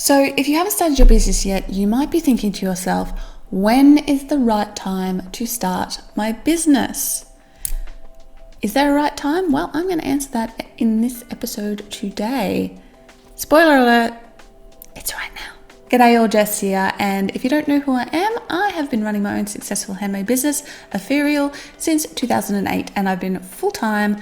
So if you haven't started your business yet, you might be thinking to yourself, when is the right time to start my business? Is there a right time? Well, I'm going to answer that in this episode today. Spoiler alert, it's right now. G'day all, Jess here, and if you don't know who I am, I have been running my own successful handmade business, Ethereal, since 2008, and I've been full-time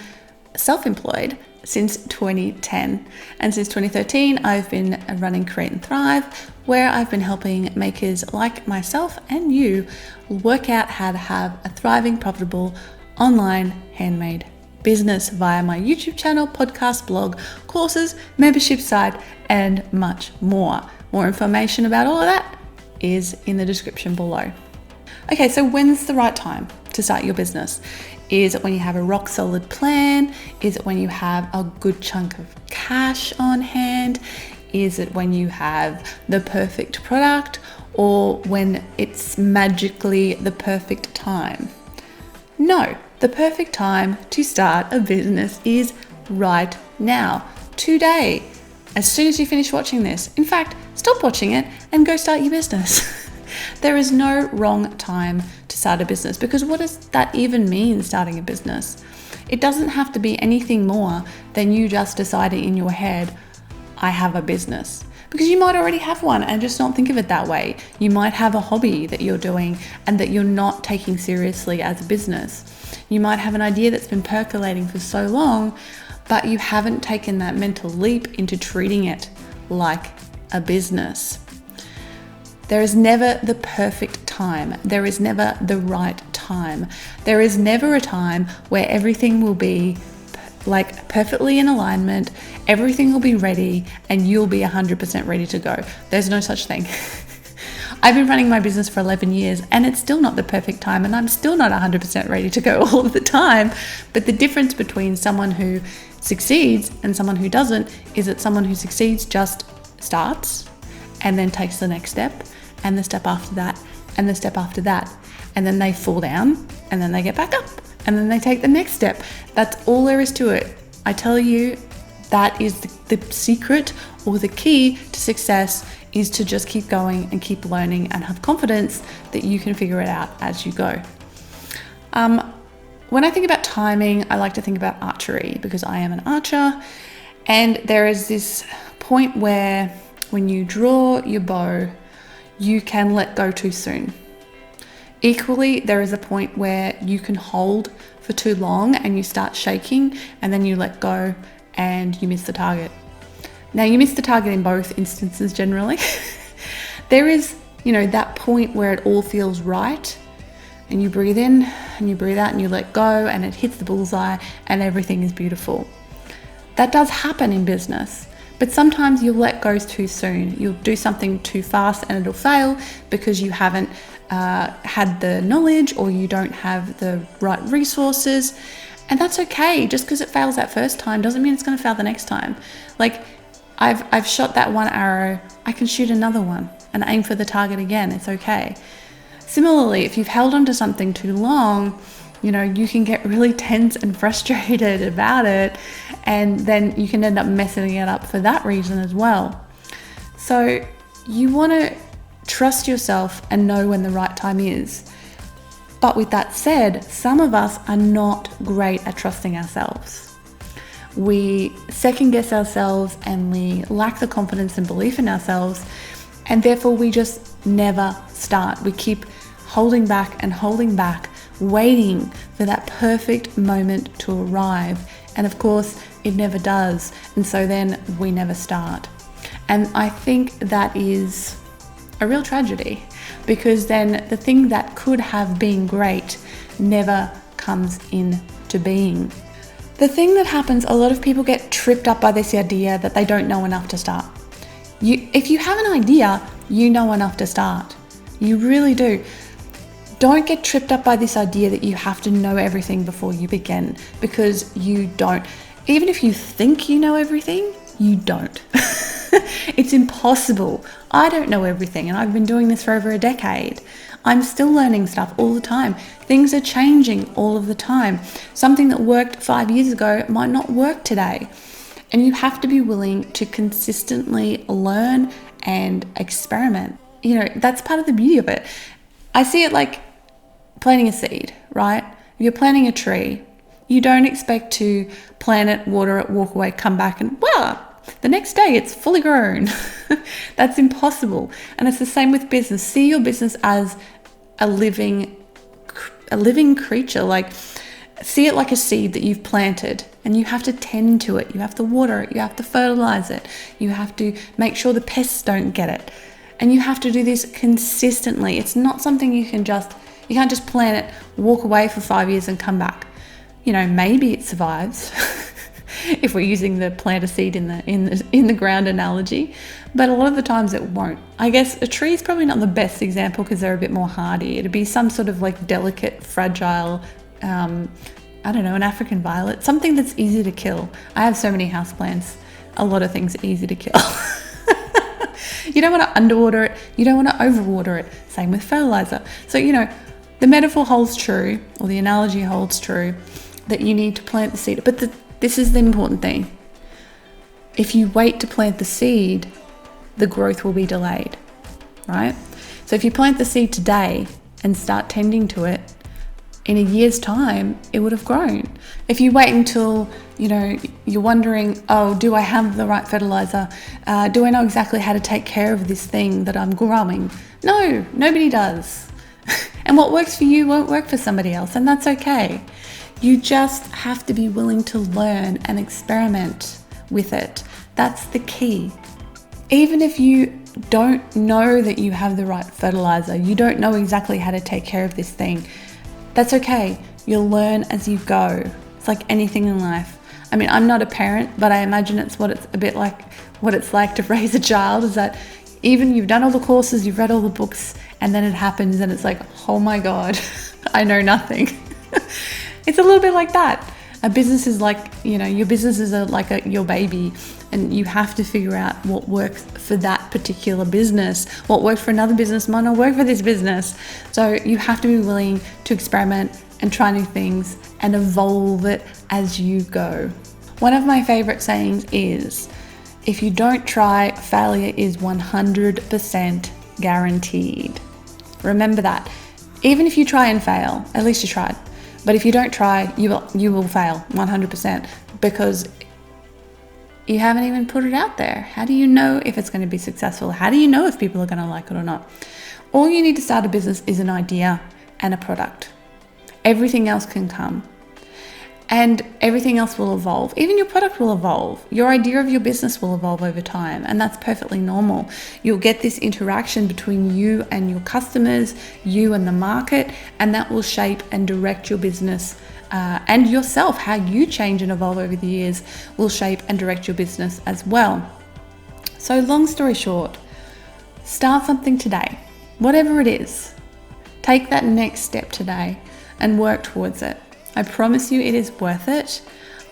self-employed since 2010. And since 2013, I've been running Create and Thrive, where I've been helping makers like myself and you work out how to have a thriving, profitable online handmade business via my YouTube channel, podcast, blog, courses, membership site, and much more. More information about all of that is in the description below. Okay, so when's the right time to start your business? Is it when you have a rock solid plan? Is it when you have a good chunk of cash on hand? Is it when you have the perfect product, or when it's magically the perfect time? No, the perfect time to start a business is right now, today, as soon as you finish watching this. In fact, stop watching it and go start your business. There is no wrong time to start a business, because what does that even mean, starting a business? It doesn't have to be anything more than you just deciding in your head, I have a business. Because you might already have one and just not think of it that way. You might have a hobby that you're doing and that you're not taking seriously as a business. You might have an idea that's been percolating for so long, but you haven't taken that mental leap into treating it like a business. There is never the perfect time. There is never the right time. There is never a time where everything will be like perfectly in alignment, everything will be ready, and you'll be 100% ready to go. There's no such thing. I've been running my business for 11 years and it's still not the perfect time, and I'm still not 100% ready to go all of the time. But the difference between someone who succeeds and someone who doesn't is that someone who succeeds just starts and then takes the next step, and the step after that, and the step after that. And then they fall down, and then they get back up, and then they take the next step. That's all there is to it. I tell you, that is the secret, or the key to success, is to just keep going and keep learning and have confidence that you can figure it out as you go. When I think about timing, I like to think about archery, because I am an archer, and there is this point where when you draw your bow, you can let go too soon. Equally, there is a point where you can hold for too long and you start shaking, and then you let go and you miss the target. Now, you miss the target in both instances generally. There is, that point where it all feels right, and you breathe in and you breathe out and you let go, and it hits the bullseye and everything is beautiful. That does happen in business. But sometimes you'll let go too soon. You'll do something too fast and it'll fail because you haven't had the knowledge, or you don't have the right resources. And that's okay. Just because it fails that first time doesn't mean it's going to fail the next time. Like, I've shot that one arrow, I can shoot another one and aim for the target again. It's okay. Similarly, if you've held on to something too long, you can get really tense and frustrated about it, and then you can end up messing it up for that reason as well. So you want to trust yourself and know when the right time is. But with that said, some of us are not great at trusting ourselves. We second guess ourselves, and we lack the confidence and belief in ourselves, and therefore we just never start. We keep holding back and holding back, waiting for that perfect moment to arrive. And of course, it never does. And so then we never start. And I think that is a real tragedy, because then the thing that could have been great never comes into being. The thing that happens, a lot of people get tripped up by this idea that they don't know enough to start. If you have an idea, you know enough to start. You really do. Don't get tripped up by this idea that you have to know everything before you begin, because you don't. Even if you think you know everything, you don't. It's impossible. I don't know everything, and I've been doing this for over a decade. I'm still learning stuff all the time. Things are changing all of the time. Something that worked 5 years ago might not work today. And you have to be willing to consistently learn and experiment. You know, that's part of the beauty of it. I see it like planting a seed, right? If you're planting a tree, you don't expect to plant it, water it, walk away, come back and, well, the next day it's fully grown. That's impossible. And it's the same with business. See your business as a living creature. Like, see it like a seed that you've planted, and you have to tend to it. You have to water it. You have to fertilize it. You have to make sure the pests don't get it. And you have to do this consistently. It's not something you can't just plant it, walk away for 5 years and come back. You know, maybe it survives if we're using the plant a seed in the ground analogy, but a lot of the times it won't. I guess a tree is probably not the best example because they're a bit more hardy. It'd be some sort of like delicate, fragile, I don't know, an African violet, something that's easy to kill. I have so many houseplants. A lot of things are easy to kill. You don't want to underwater it. You don't want to overwater it. Same with fertilizer. So, you know, the metaphor holds true, or the analogy holds true, that you need to plant the seed. But this is the important thing. If you wait to plant the seed, the growth will be delayed, right? So if you plant the seed today and start tending to it, in a year's time, it would have grown. If you wait until, you know, you're wondering, oh, do I have the right fertilizer? Do I know exactly how to take care of this thing that I'm growing? No, nobody does. And what works for you won't work for somebody else, and that's okay. You just have to be willing to learn and experiment with it. That's the key. Even if you don't know that you have the right fertilizer, you don't know exactly how to take care of this thing, that's okay. You'll learn as you go. It's like anything in life. I mean, I'm not a parent, but I imagine it's a bit like what it's like to raise a child, is that even you've done all the courses, you've read all the books, and then it happens and it's like, oh my God, I know nothing. It's a little bit like that. A business is like, you know, your business is your baby, and you have to figure out what works for that particular business. What worked for another business might not work for this business. So you have to be willing to experiment and try new things and evolve it as you go. One of my favorite sayings is, if you don't try, failure is 100% guaranteed. Remember that. Even if you try and fail, at least you tried. But if you don't try, you will fail 100%, because you haven't even put it out there. How do you know if it's going to be successful? How do you know if people are going to like it or not? All you need to start a business is an idea and a product. Everything else can come. And everything else will evolve. Even your product will evolve. Your idea of your business will evolve over time, and that's perfectly normal. You'll get this interaction between you and your customers, you and the market, and that will shape and direct your business and yourself. How you change and evolve over the years will shape and direct your business as well. So long story short, start something today, whatever it is. Take that next step today and work towards it. I promise you it is worth it.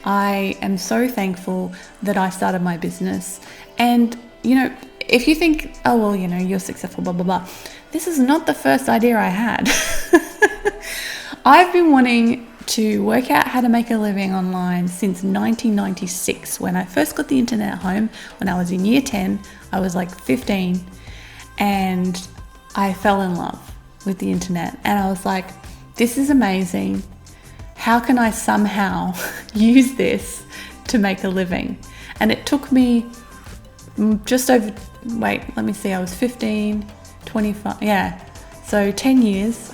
I am so thankful that I started my business. And, you know, if you think, oh, well, you know, you're successful, blah, blah, blah. This is not the first idea I had. I've been wanting to work out how to make a living online since 1996, when I first got the internet at home. When I was in year 10, I was like 15, and I fell in love with the internet. And I was like, this is amazing. How can I somehow use this to make a living? And it took me I was 15, 25, so 10 years,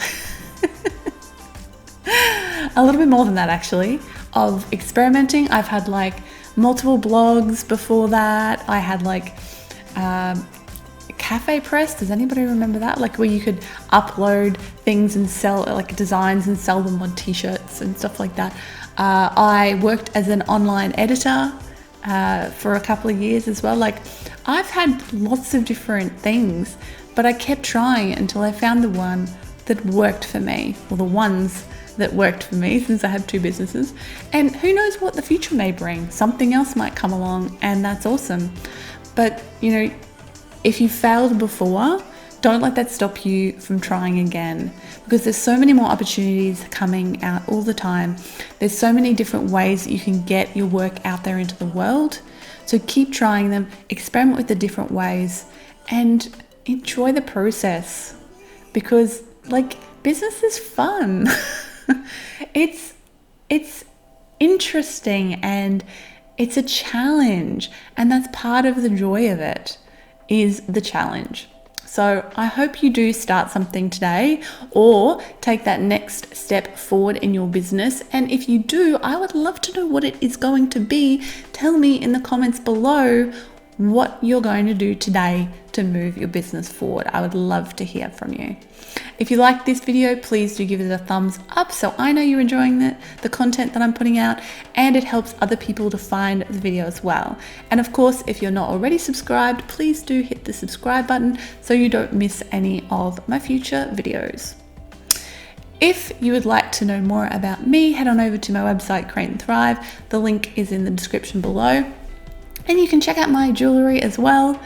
a little bit more than that actually, of experimenting. I've had like multiple blogs before that. I had like Cafe Press. Does anybody remember that? Like where you could upload things and sell like designs and sell them on t-shirts and stuff like that. I worked as an online editor for a couple of years as well. Like I've had lots of different things, but I kept trying until I found the one that worked for me, or the ones that worked for me, since I have two businesses. And who knows what the future may bring? Something else might come along, and that's awesome. But you know, if you failed before, don't let that stop you from trying again, because there's so many more opportunities coming out all the time. There's so many different ways that you can get your work out there into the world. So keep trying them, experiment with the different ways, and enjoy the process, because like business is fun. It's interesting and it's a challenge, and that's part of the joy of it, is the challenge. So I hope you do start something today or take that next step forward in your business. And if you do, I would love to know what it is going to be. Tell me in the comments below what you're going to do today to move your business forward. I would love to hear from you. If you like this video, please do give it a thumbs up so I know you're enjoying the content that I'm putting out, and it helps other people to find the video as well. And of course, if you're not already subscribed, please do hit the subscribe button so you don't miss any of my future videos. If you would like to know more about me, head on over to my website, Create and Thrive. The link is in the description below. And you can check out my jewelry as well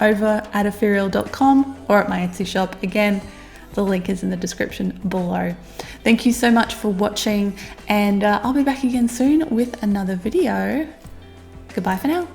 over at ethereal.com or at my Etsy shop. Again, the link is in the description below. Thank you so much for watching, and I'll be back again soon with another video. Goodbye for now.